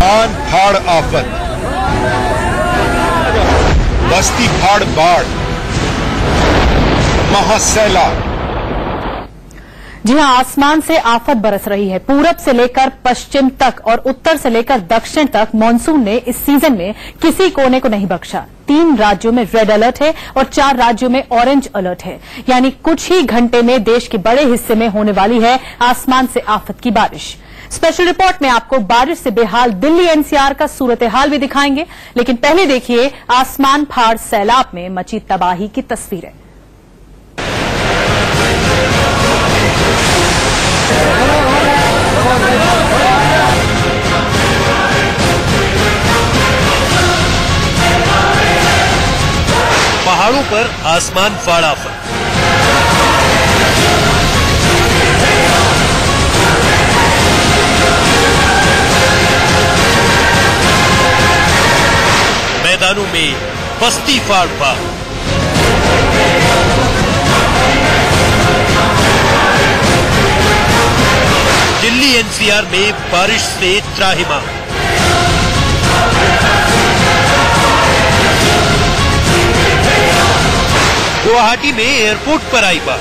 आन फाड़ आफत, बस्ती फाड़ बाढ़, महासैलाब। जी हां, आसमान से आफत बरस रही है। पूरब से लेकर पश्चिम तक और उत्तर से लेकर दक्षिण तक मानसून ने इस सीजन में किसी कोने को नहीं बख्शा। 3 राज्यों में रेड अलर्ट है और 4 राज्यों में ऑरेंज अलर्ट है। यानी कुछ ही घंटे में देश के बड़े हिस्से में होने वाली है आसमान से आफत की बारिश। स्पेशल रिपोर्ट में आपको बारिश से बेहाल दिल्ली एनसीआर का सूरत हाल भी दिखाएंगे, लेकिन पहले देखिए आसमान फाड़ सैलाब में मची तबाही की तस्वीरें। पहाड़ों पर आसमान फाड़ आफत, मैदानों में बस्ती फाड़ फाड़, दिल्ली एनसीआर में बारिश से त्राहिमाम। गुवाहाटी में एयरपोर्ट पर आई बाढ़,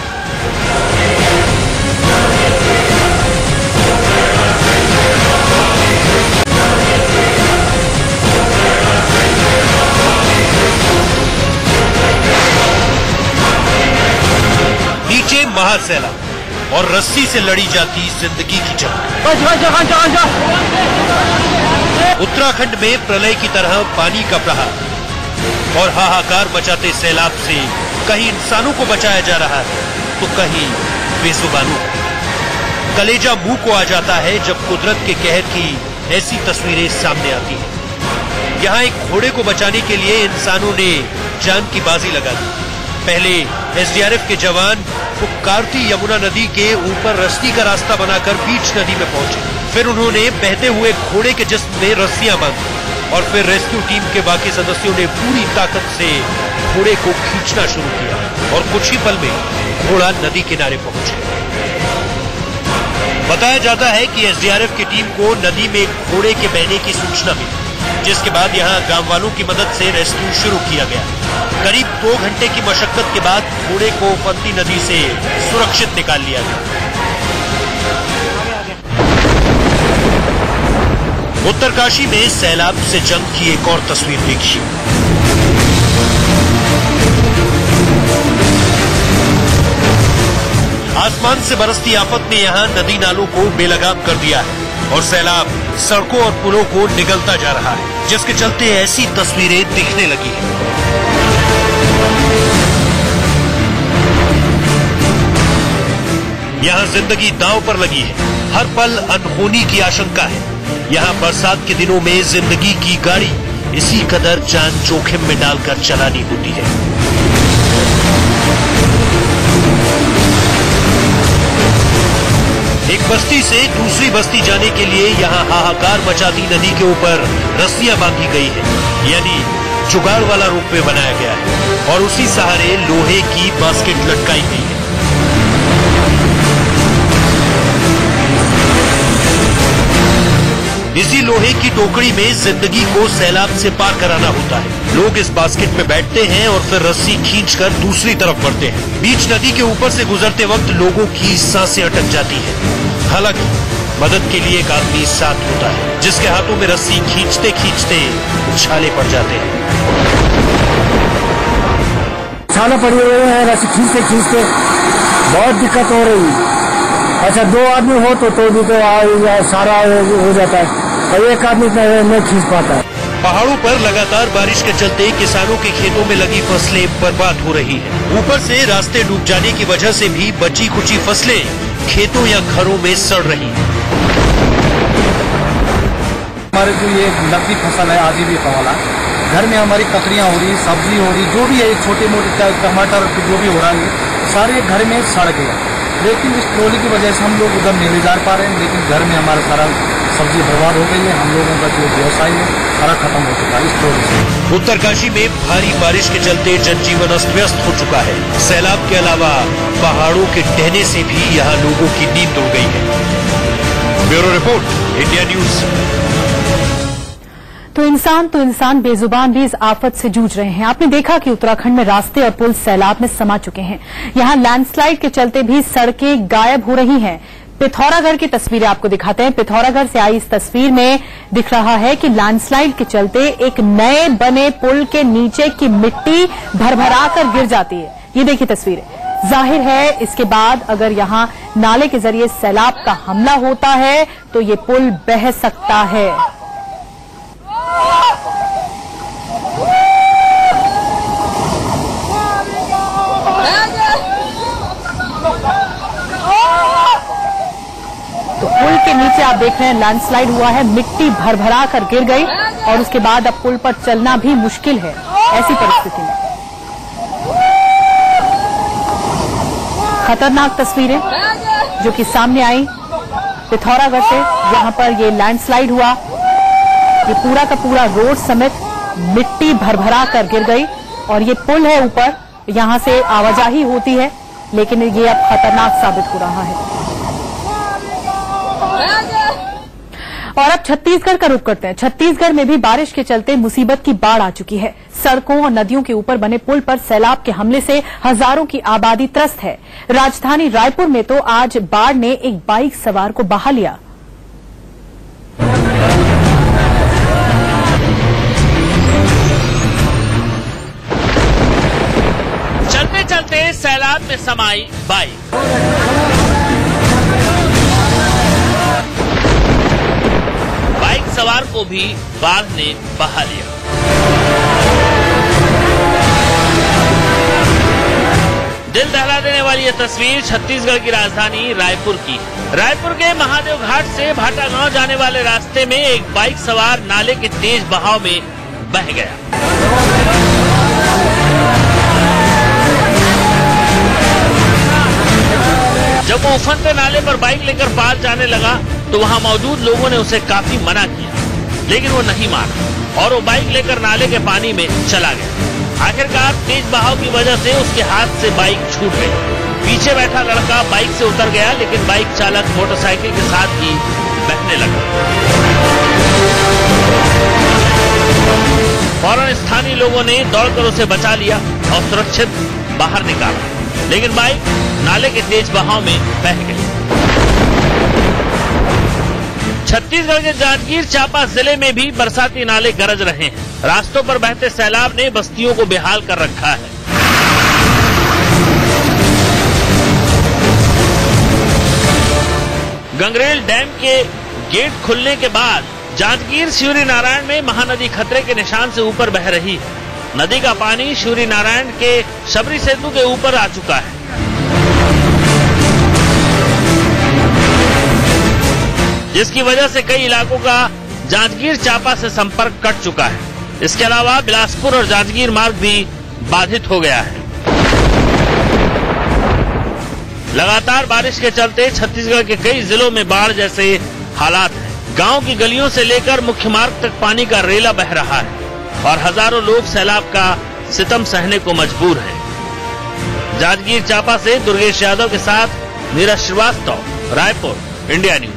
नीचे महासैलाब और रस्सी से लड़ी जाती जिंदगी की जंग। उत्तराखंड में प्रलय की तरह पानी का प्रहार और हाहाकार मचाते सैलाब से कहीं इंसानों को बचाया जा रहा है तो कहीं बेजुबानों को। कलेजा मुंह को आ जाता है जब कुदरत के कहर की ऐसी तस्वीरें सामने आती हैं। यहाँ एक घोड़े को बचाने के लिए इंसानों ने जान की बाजी लगा दी। पहले एसडीआरएफ के जवान पुकारती यमुना नदी के ऊपर रस्सी का रास्ता बनाकर बीच नदी में पहुंचे। फिर उन्होंने बहते हुए घोड़े के जिस्म में रस्सियां बांधी और फिर रेस्क्यू टीम के बाकी सदस्यों ने पूरी ताकत से घोड़े को खींचना शुरू किया और कुछ ही पल में घोड़ा नदी किनारे पहुंचे। बताया जाता है कि एसडीआरएफ की टीम को नदी में घोड़े के बहने की सूचना मिली, जिसके बाद यहां गांव वालों की मदद से रेस्क्यू शुरू किया गया। करीब 2 घंटे की मशक्कत के बाद घोड़े को फंती नदी से सुरक्षित निकाल लिया गया। उत्तरकाशी में सैलाब से जंग की एक और तस्वीर देखी। आसमान से बरसती आफत ने यहां नदी नालों को बेलगाम कर दिया है और सैलाब सड़कों और पुलों को निगलता जा रहा है, जिसके चलते ऐसी तस्वीरें दिखने लगी हैं। यहां जिंदगी दांव पर लगी है, हर पल अनहोनी की आशंका है। यहाँ बरसात के दिनों में जिंदगी की गाड़ी इसी कदर जान जोखिम में डालकर चलानी होती है। एक बस्ती से दूसरी बस्ती जाने के लिए यहाँ हाहाकार मचाती नदी के ऊपर रस्सियां बांधी गई है, यानी जुगाड़ वाला रोपवे बनाया गया है और उसी सहारे लोहे की बास्केट लटकाई गई है। इसी लोहे की टोकरी में जिंदगी को सैलाब से पार कराना होता है। लोग इस बास्केट में बैठते हैं और फिर रस्सी खींचकर दूसरी तरफ बढ़ते हैं। बीच नदी के ऊपर से गुजरते वक्त लोगों की सांसें अटक जाती हैं। हालांकि मदद के लिए एक आदमी साथ होता है, जिसके हाथों में रस्सी खींचते खींचते छाले पड़ जाते हैं। छाले पड़े हुए हैं, रस्सी खींचते खींचते बहुत दिक्कत हो रही है। अच्छा 2 आदमी हो तो भी तो सारा हो जाता है और एक आदमी नहीं खींच पाता है। पहाड़ों पर लगातार बारिश के चलते किसानों के खेतों में लगी फसलें बर्बाद हो रही हैं। ऊपर से रास्ते डूब जाने की वजह से भी बची कुची फसलें खेतों या घरों में सड़ रही हैं। हमारे जो ये नकदी फसल है आजीविका वाला, घर में हमारी ककड़ियाँ हो रही, सब्जी हो रही, जो भी है छोटे मोटे टमाटर जो भी हो रहा है सारे घर में सड़ गया। लेकिन इस ट्रॉली की वजह से हम लोग उधर नहीं ले जा पा रहे हैं, लेकिन घर में हमारा सारा सब्जी बर्बाद हो गई है। हम लोगों का जो व्यवसाय है सारा खत्म हो चुका है इस ट्रॉली से। उत्तरकाशी में भारी बारिश के चलते जनजीवन अस्त व्यस्त हो चुका है। सैलाब के अलावा पहाड़ों के ढहने से भी यहाँ लोगों की नींद उड़ गई है। Bureau report, India news. इंसान तो इंसान बेजुबान भी इस आफत से जूझ रहे हैं। आपने देखा कि उत्तराखंड में रास्ते और पुल सैलाब में समा चुके हैं। यहां लैंडस्लाइड के चलते भी सड़कें गायब हो रही हैं। पिथौरागढ़ की तस्वीरें आपको दिखाते हैं। पिथौरागढ़ से आई इस तस्वीर में दिख रहा है कि लैंडस्लाइड के चलते एक नए बने पुल के नीचे की मिट्टी भरभरा कर गिर जाती है। ये देखिए तस्वीरें। जाहिर है इसके बाद अगर यहां नाले के जरिए सैलाब का हमला होता है तो ये पुल बह सकता है। तो पुल के नीचे आप देख रहे हैं लैंडस्लाइड हुआ है, मिट्टी भरभरा कर गिर गई और उसके बाद अब पुल पर चलना भी मुश्किल है ऐसी परिस्थिति में। खतरनाक तस्वीरें जो कि सामने आई पिथौरागढ़ से, जहां पर ये लैंडस्लाइड हुआ, ये पूरा का पूरा रोड समेत मिट्टी भरभरा कर गिर गई और ये पुल है ऊपर, यहां से आवाजाही होती है, लेकिन ये अब खतरनाक साबित हो रहा है। और अब छत्तीसगढ़ का रुख करते हैं। छत्तीसगढ़ में भी बारिश के चलते मुसीबत की बाढ़ आ चुकी है। सड़कों और नदियों के ऊपर बने पुल पर सैलाब के हमले से हजारों की आबादी त्रस्त है। राजधानी रायपुर में तो आज बाढ़ ने एक बाइक सवार को बहा लिया। चलते चलते सैलाब में समाई बाइक। बाइक सवार को भी बाढ़ ने बहा लिया। दिल दहला देने वाली यह तस्वीर छत्तीसगढ़ की राजधानी रायपुर की। रायपुर के महादेव घाट से भाटा गांव जाने वाले रास्ते में एक बाइक सवार नाले के तेज बहाव में बह गया। जब वो उफनते नाले पर बाइक लेकर पार जाने लगा तो वहां मौजूद लोगों ने उसे काफी मना किया, लेकिन वो नहीं माना और वो बाइक लेकर नाले के पानी में चला गया। आखिरकार तेज बहाव की वजह से उसके हाथ से बाइक छूट गई। पीछे बैठा लड़का बाइक से उतर गया, लेकिन बाइक चालक मोटरसाइकिल के साथ ही बहने लगा। फौरन स्थानीय लोगों ने दौड़कर उसे बचा लिया और सुरक्षित बाहर निकाला, लेकिन बाइक नाले के तेज बहाव में बह गई। छत्तीसगढ़ के जांजगीर चांपा जिले में भी बरसाती नाले गरज रहे हैं। रास्तों पर बहते सैलाब ने बस्तियों को बेहाल कर रखा है। गंगरेल डैम के गेट खुलने के बाद जांजगीर शिवरी नारायण में महानदी खतरे के निशान से ऊपर बह रही है। नदी का पानी शिवरी नारायण के शबरी सेतु के ऊपर आ चुका है। जिसकी वजह से कई इलाकों का जांजगीर चांपा से संपर्क कट चुका है। इसके अलावा बिलासपुर और जांजगीर मार्ग भी बाधित हो गया है। लगातार बारिश के चलते छत्तीसगढ़ के कई जिलों में बाढ़ जैसे हालात हैं। गांव की गलियों से लेकर मुख्य मार्ग तक पानी का रेला बह रहा है और हजारों लोग सैलाब का सितम सहने को मजबूर हैं। जांजगीर चांपा से दुर्गेश यादव के साथ नीरज श्रीवास्तव, रायपुर, इंडिया न्यूज।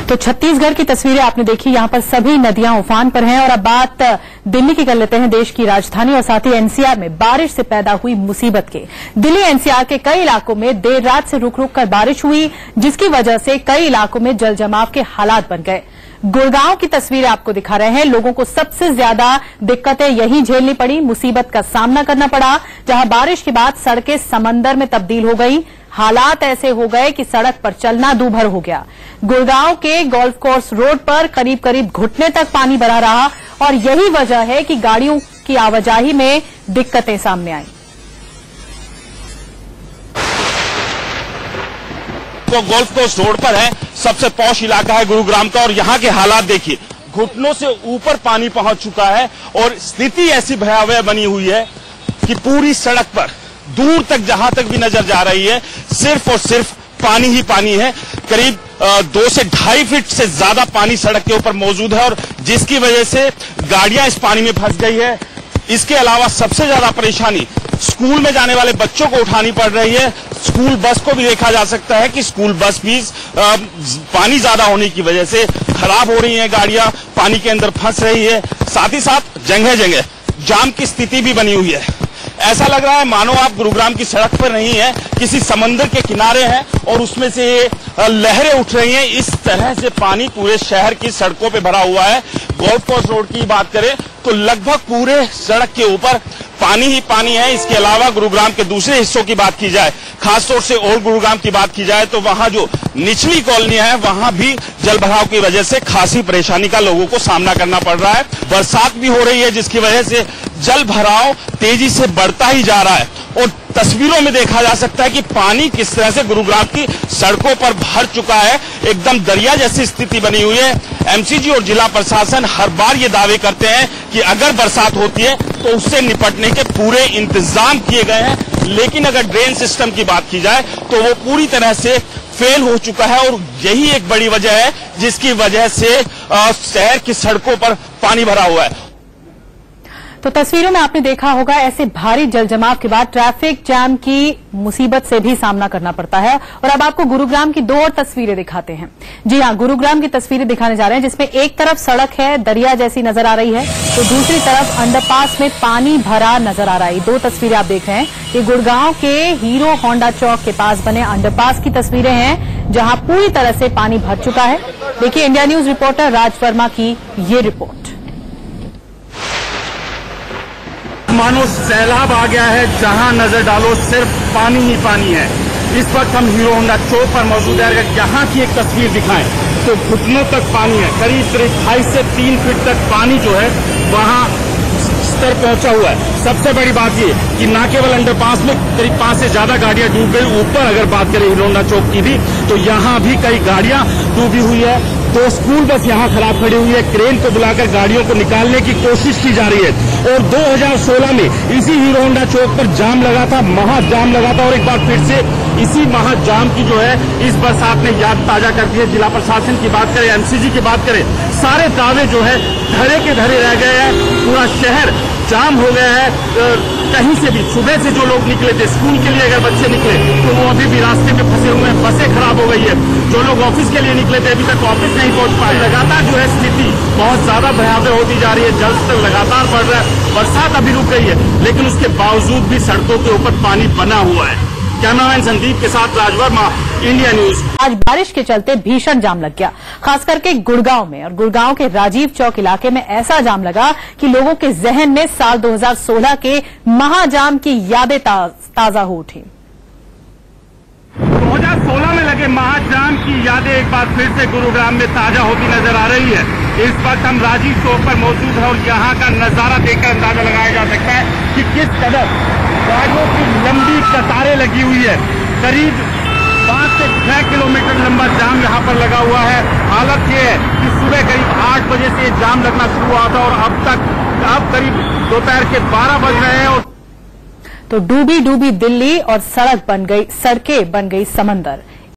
तो छत्तीसगढ़ की तस्वीरें आपने देखी, यहां पर सभी नदियां उफान पर हैं। और अब बात दिल्ली की कर लेते हैं, देश की राजधानी और साथ ही एनसीआर में बारिश से पैदा हुई मुसीबत के। दिल्ली एनसीआर के कई इलाकों में देर रात से रुक रुक कर बारिश हुई, जिसकी वजह से कई इलाकों में जल जमाव के हालात बन गए। गुड़गांव की तस्वीरें आपको दिखा रहे हैं। लोगों को सबसे ज्यादा दिक्कतें यहीं झेलनी पड़ी, मुसीबत का सामना करना पड़ा, जहां बारिश के बाद सड़कें समंदर में तब्दील हो गई। हालात ऐसे हो गए कि सड़क पर चलना दूभर हो गया। गुड़गांव के गोल्फ कोर्स रोड पर करीब करीब घुटने तक पानी भरा रहा और यही वजह है कि गाड़ियों की आवाजाही में दिक्कतें सामने आई। तो गोल्फ कोर्स रोड पर है, सबसे पॉश इलाका है गुरुग्राम का, और यहाँ के हालात देखिए, घुटनों से ऊपर पानी पहुंच चुका है और स्थिति ऐसी भयावह बनी हुई है कि पूरी सड़क पर दूर तक जहां तक भी नजर जा रही है सिर्फ और सिर्फ पानी ही पानी है। करीब 2 से 2.5 फीट से ज्यादा पानी सड़क के ऊपर मौजूद है और जिसकी वजह से गाड़ियां इस पानी में फंस गई है। इसके अलावा सबसे ज्यादा परेशानी स्कूल में जाने वाले बच्चों को उठानी पड़ रही है। स्कूल बस को भी देखा जा सकता है कि स्कूल बस भी पानी ज्यादा होने की वजह से खराब हो रही है, गाड़ियां पानी के अंदर फंस रही है। साथ ही साथ जगह जगह जाम की स्थिति भी बनी हुई है। ऐसा लग रहा है मानो आप गुरुग्राम की सड़क पर नहीं है, किसी समंदर के किनारे हैं और उसमें से लहरें उठ रही हैं। इस तरह से पानी पूरे शहर की सड़कों पे भरा हुआ है। गोल्फ कोर्स रोड की बात करें तो लगभग पूरे सड़क के ऊपर पानी ही पानी है। इसके अलावा गुरुग्राम के दूसरे हिस्सों की बात की जाए, खासतौर से ओल्ड गुरुग्राम की बात की जाए, तो वहां जो निचली कॉलोनियां है वहां भी जल भराव की वजह से खासी परेशानी का लोगों को सामना करना पड़ रहा है। बरसात भी हो रही है जिसकी वजह से जल भराव तेजी से बढ़ता ही जा रहा है और तस्वीरों में देखा जा सकता है कि पानी किस तरह से गुरुग्राम की सड़कों पर भर चुका है। एकदम दरिया जैसी स्थिति बनी हुई है। एमसीजी और जिला प्रशासन हर बार ये दावे करते हैं कि अगर बरसात होती है तो उससे निपटने के पूरे इंतजाम किए गए हैं, लेकिन अगर ड्रेन सिस्टम की बात की जाए तो वो पूरी तरह से फेल हो चुका है और यही एक बड़ी वजह है जिसकी वजह से शहर की सड़कों पर पानी भरा हुआ है। तो तस्वीरों में आपने देखा होगा ऐसे भारी जल जमाव के बाद ट्रैफिक जाम की मुसीबत से भी सामना करना पड़ता है। और अब आपको गुरुग्राम की 2 और तस्वीरें दिखाते हैं। जी हां, गुरुग्राम की तस्वीरें दिखाने जा रहे हैं जिसमें एक तरफ सड़क है, दरिया जैसी नजर आ रही है, तो दूसरी तरफ अंडरपास में पानी भरा नजर आ रहा है। 2 तस्वीरें आप देख रहे हैं। ये गुड़गांव के हीरो होंडा चौक के पास बने अंडरपास की तस्वीरें हैं जहां पूरी तरह से पानी भर चुका है। देखिए इंडिया न्यूज रिपोर्टर राज वर्मा की ये रिपोर्ट। मानो सैलाब आ गया है, जहां नजर डालो सिर्फ पानी ही पानी है। इस वक्त हम हीरो होंडा चौक पर मौजूद है। अगर यहाँ की एक तस्वीर दिखाएं तो घुटनों तक पानी है। करीब 2.5 से 3 फीट तक पानी जो है वहां स्तर पहुंचा हुआ है। सबसे बड़ी बात ये कि न केवल अंडरपास में करीब 5 से ज्यादा गाड़ियां डूब गई, ऊपर अगर बात करें हीरो होंडा चौक की भी तो यहाँ भी कई गाड़ियां डूबी हुई है। 2 स्कूल बस यहाँ खराब खड़ी हुई है। क्रेन को बुलाकर गाड़ियों को निकालने की कोशिश की जा रही है। और 2016 में इसी हीरो होंडा चौक पर जाम लगा था, महाजाम लगा था और एक बार फिर से इसी महाजाम की जो है इस बरसात ने याद ताजा कर दी है। जिला प्रशासन की बात करें, एमसीजी की बात करें, सारे दावे जो है धरे के धरे रह गए हैं। पूरा शहर जाम हो गया है। कहीं से भी सुबह से जो लोग निकले थे स्कूल के लिए, अगर बच्चे निकले तो वो अभी भी रास्ते में फंसे हुए हैं। बसें खराब हो गई है। जो लोग ऑफिस के लिए निकले थे अभी तक ऑफिस नहीं पहुंच पाए। लगातार जो है स्थिति बहुत ज्यादा भयावह होती जा रही है। जल स्तर लगातार बढ़ रहा है। बरसात अभी रुक गई है लेकिन उसके बावजूद भी सड़कों के ऊपर पानी बना हुआ है। कैमरामैन संदीप के साथ राज वर्मा, इंडिया न्यूज। आज बारिश के चलते भीषण जाम लग गया, खास करके गुड़गांव में। और गुड़गांव के राजीव चौक इलाके में ऐसा जाम लगा कि लोगों के जहन में साल 2016 के महाजाम की यादें ताजा हो उठी। 2016 में लगे महाजाम की यादें एक बार फिर से गुरुग्राम में ताजा होती नजर आ रही है। इस वक्त हम राजीव चौक पर मौजूद हैं और यहाँ का नजारा देखकर अंदाजा लगाया जा सकता है कि किस कदर गाड़ियों की लंबी कतारें लगी हुई है। करीब 5 से 6 किलोमीटर लंबा जाम यहाँ पर लगा हुआ है। हालत ये है कि सुबह करीब 8 बजे से जाम लगना शुरू हुआ था और अब करीब दोपहर के 12 बज रहे हैं। और तो डूबी डूबी दिल्ली और सड़कें बन गई समंदर।